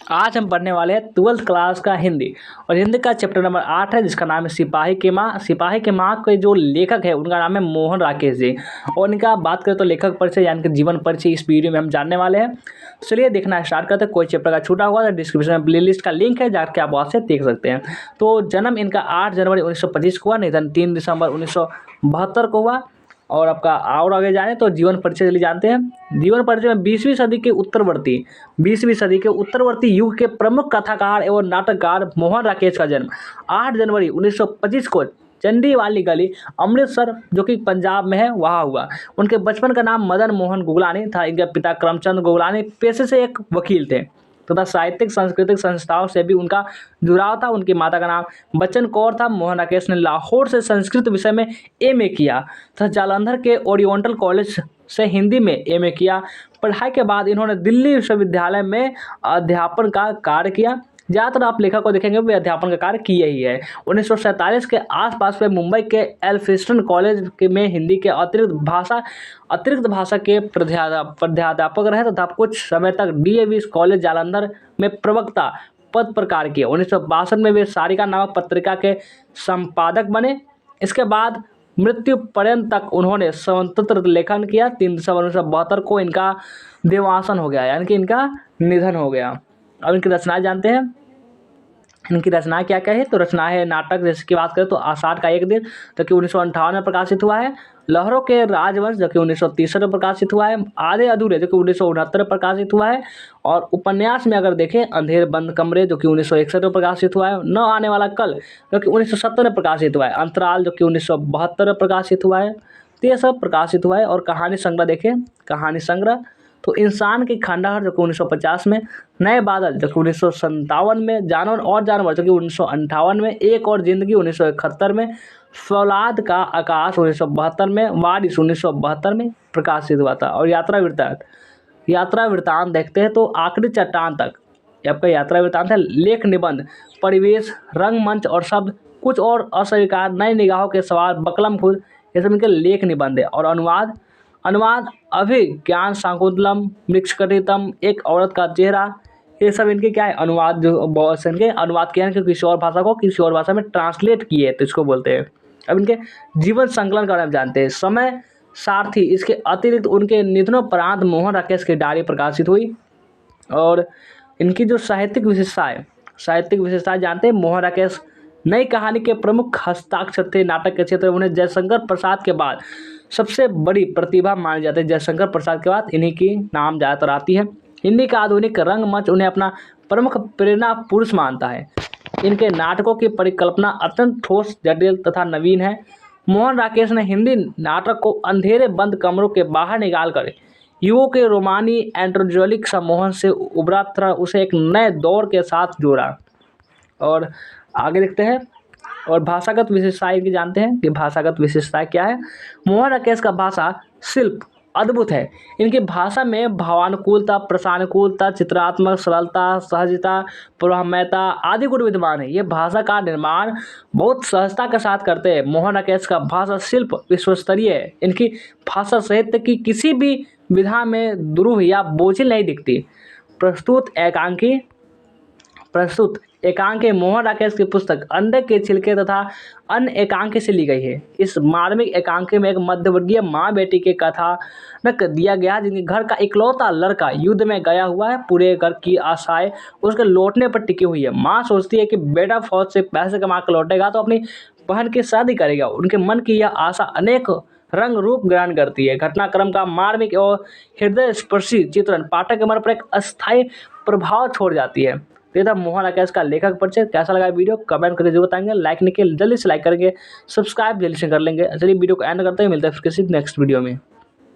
आज हम पढ़ने वाले हैं 12th क्लास का हिंदी। और हिंदी का चैप्टर नंबर 8 है, जिसका नाम है सिपाही की माँ। सिपाही की माँ के जो लेखक है उनका नाम है मोहन राकेश जी। और इनका बात करें तो लेखक परिचय यानी कि जीवन परिचय इस वीडियो में हम जानने वाले हैं। चलिए देखना स्टार्ट करते हैं। कोई चैप्टर का छूटा हुआ है डिस्क्रिप्शन में प्लेलिस्ट का लिंक है, जाकर आप वहाँ से देख सकते हैं। तो जन्म इनका 8 जनवरी 1925 को हुआ, निधन 3 दिसंबर 1972 को हुआ। और आपका और आगे जाने तो जीवन परिचय चलिए जानते हैं। जीवन परिचय में 20वीं सदी के उत्तरवर्ती युग के प्रमुख कथाकार एवं नाटककार मोहन राकेश का जन्म 8 जनवरी 1925 को चंडी वाली गली अमृतसर जो कि पंजाब में है वहाँ हुआ। उनके बचपन का नाम मदन मोहन गुगलानी था। इनके पिता करमचंद गुगलानी पेशे से एक वकील थे तथा साहित्यिक सांस्कृतिक संस्थाओं से भी उनका जुड़ाव था। उनकी माता का नाम बच्चन कौर था। मोहन राकेश ने लाहौर से संस्कृत विषय में एमए किया तथा जालंधर के ओरिएंटल कॉलेज से हिंदी में एमए किया। पढ़ाई के बाद इन्होंने दिल्ली विश्वविद्यालय में अध्यापन का कार्य किया। ज़्यादातर आप लेखक को देखेंगे वे अध्यापन का कार्य किए ही है। 1947 के आसपास वे मुंबई के एल्फिंस्टन कॉलेज में हिंदी के अतिरिक्त भाषा के प्राध्यापक रहे तथा कुछ समय तक डीएवी कॉलेज जालंधर में प्रवक्ता पद पर कार्य किया। 1962 में वे सारिका नामक पत्रिका के संपादक बने। इसके बाद मृत्यु पर्यंत तक उन्होंने स्वतंत्र लेखन किया। 3 दिसंबर 1972 को इनका देवासन हो गया, यानी कि इनका निधन हो गया। अब इनकी रचनाएं जानते हैं। इनकी रचना क्या क्या है, तो रचना है नाटक, जैसे की बात करें तो आषाढ़ का एक दिन जो कि 1958 में प्रकाशित हुआ है। लहरों के राजवंश जो कि 1963 में प्रकाशित हुआ है। आधे अधूरे जो कि 1969 में प्रकाशित हुआ है। और उपन्यास में अगर देखें अंधेर बंद कमरे जो कि 1961 में प्रकाशित हुआ है। न आने वाला कल जो कि 1970 में प्रकाशित हुआ है। अंतराल जो कि 1972 में प्रकाशित हुआ है। तो ये सब प्रकाशित हुआ है। और कहानी संग्रह देखें, कहानी संग्रह तो इंसान की खंडहर जो कि 1950 में, नए बादल जो कि 1957 में, जानवर और जानवर जो कि 1958 में, एक और जिंदगी 1971 में, फौलाद का आकाश 1972 में, वारिस 1972 में प्रकाशित हुआ था। और यात्रा वृत्तांत देखते हैं तो आखिरी चट्टान तक आपका यात्रा वृत्तांत है। लेख निबंध, परिवेश, रंगमंच और शब्द, कुछ और अस्वीकार, नई निगाहों के सवाल, बकलम खुद, ये सब इनके लेख निबंध है। और अनुवाद अभिज्ञान शाकुंतलम, मृच्छकटितम, एक औरत का चेहरा, ये सब इनके क्या है अनुवाद, जो बहुत से इनके अनुवाद किया है कि किसी और भाषा को किसी और भाषा में ट्रांसलेट किए तो इसको बोलते हैं। अब इनके जीवन संकलन का बारे में जानते हैं। समय सारथी, इसके अतिरिक्त उनके निधनोपरांत मोहन राकेश की डायरी प्रकाशित हुई। और इनकी जो साहित्यिक विशेषताएं जानते हैं। मोहन राकेश नई कहानी के प्रमुख हस्ताक्षर थे। नाटक के क्षेत्र में उन्हें जयशंकर प्रसाद के बाद सबसे बड़ी प्रतिभा मानी जाती है। जयशंकर प्रसाद के बाद इन्हीं की नाम ज़्यादातर आती है। हिंदी का आधुनिक रंगमंच उन्हें अपना प्रमुख प्रेरणा पुरुष मानता है। इनके नाटकों की परिकल्पना अत्यंत ठोस, जटिल तथा नवीन है। मोहन राकेश ने हिंदी नाटक को अंधेरे बंद कमरों के बाहर निकालकर युवकों के रोमानी एंड्रोजोलिक सम्मोहन से उबरा तथा उसे एक नए दौर के साथ जोड़ा। और आगे देखते हैं। और भाषागत विशेषताएं की जानते हैं कि भाषागत विशेषताएं क्या है। मोहन राकेश का भाषा शिल्प अद्भुत है। इनकी भाषा में भावानुकूलता, प्रसानुकूलता, चित्रात्मक सरलता, सहजता, प्रवाहमयता आदि गुण विद्यमान है। ये भाषा का निर्माण बहुत सहजता के साथ करते हैं। मोहन राकेश का भाषा शिल्प विश्वस्तरीय है। इनकी भाषा साहित्य की किसी भी विधा में दुरूह या बोझिल नहीं दिखती। प्रस्तुत एकांकी मोहन राकेश की पुस्तक अंडे के छिलके तथा अन्य एकांकी से ली गई है। इस मार्मिक एकांकी में एक मध्यवर्गीय माँ बेटी के कथानक दिया गया, जिनके घर का इकलौता लड़का युद्ध में गया हुआ है। पूरे घर की आशाएं उसके लौटने पर टिकी हुई है। माँ सोचती है कि बेटा फौज से पैसे कमा कर लौटेगा तो अपनी बहन की शादी करेगा। उनके मन की यह आशा अनेक रंग रूप ग्रहण करती है। घटनाक्रम का मार्मिक और हृदय स्पर्शी चित्रण पाठक के मन पर एक अस्थायी प्रभाव छोड़ जाती है। ये था मोहन राकेश का लेखक परिचय। कैसा लगा वीडियो कमेंट करके जरूर बताएंगे। लाइक नहीं किया जल्दी से लाइक करेंगे, सब्सक्राइब जल्दी से कर लेंगे। चलिए वीडियो को एंड करते हैं, मिलते हैं फिर किसी नेक्स्ट वीडियो में।